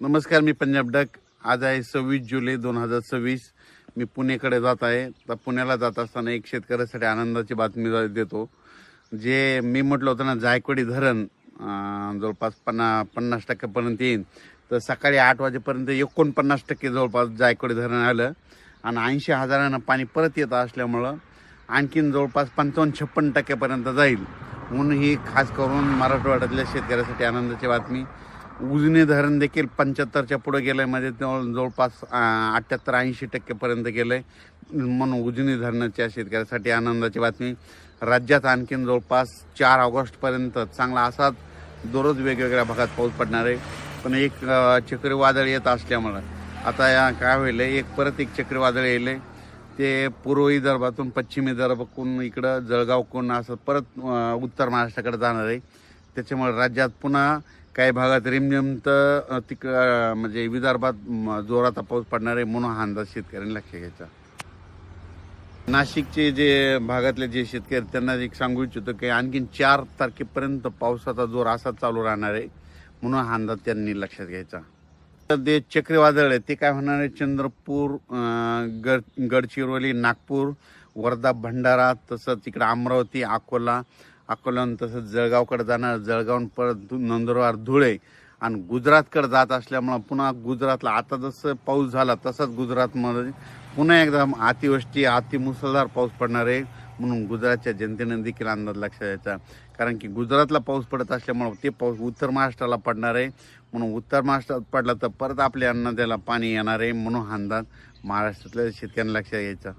नमस्कार, मी पंजाब डक. आज आहे 26 जुलै 2026. मी पुणेकडे जात आहे. तर पुण्याला जात असताना एक शेतकऱ्यासाठी आनंदाची बातमी देतो. जे मी म्हटलं होतं ना, जायकवाडी धरण जवळपास 50% येईल. तर सकाळी 8 वाजेपर्यंत 49% जवळपास जायकवाडी धरण आलं आणि 80,000 पाणी परत येत असल्यामुळं आणखीन जवळपास 55-56% जाईल. म्हणून ही खास करून मराठवाड्यातल्या शेतकऱ्यासाठी आनंदाची बातमी. उजनी धरण देखील 75च्या पुढे गेलंय, म्हणजे जवळपास 78-80% गेलंय. म्हणून उजनी धरणाच्या शेतकऱ्यासाठी आनंदाची बातमी. राज्यात आणखीन जवळपास 4 ऑगस्टपर्यंत चांगला असाच दररोज वेगवेगळ्या भागात पाऊस पडणार आहे. पण एक चक्रीवादळ येत असल्यामुळं आता काय होईल, परत एक चक्रीवादळ येईल. ते पूर्व विदर्भातून पश्चिम विदर्भाकडून इकडं जळगावकडून असं परत उत्तर महाराष्ट्राकडे जाणार आहे. त्याच्यामुळे राज्यात पुन्हा काही भागात रिमझिम तर म्हणजे विदर्भात जोराचा पाऊस पडणार आहे. म्हणून हा अंदाज शेतकऱ्यांनी लक्ष घ्यायचा. नाशिकचे जे भागातले जे शेतकरी त्यांना एक सांगू इच्छितो की आणखीन 4 तारखेपर्यंत पावसाचा जोर असा चालू राहणार आहे. म्हणून हा अंदाज त्यांनी लक्षात घ्यायचा. तर ते चक्रीवादळ आहे ते काय होणार आहे, चंद्रपूर, गडचिरोली, नागपूर, वर्धा, भंडारा, तसंच इकडे अमरावती, अकोला तसंच जळगावकडे जाणार. जळगावून परत नंदुरबार, धुळे आणि गुजरातकडे जात असल्यामुळं पुन्हा गुजरातला आता जसं पाऊस झाला तसंच गुजरातमध्ये पुन्हा एकदा अतिवृष्टी, अतिमुसळधार पाऊस पडणार आहे. म्हणून गुजरातच्या जनतेने देखील अंदाज लक्षात द्यायचा. कारण की गुजरातला पाऊस पडत असल्यामुळं ते पाऊस उत्तर महाराष्ट्राला पडणार आहे. म्हणून उत्तर महाराष्ट्रात पडला तर परत आपल्या अन्नद्याला पाणी येणार आहे. म्हणून हा अंदाज महाराष्ट्रातल्या शेतकऱ्यांना लक्षात घ्यायचा.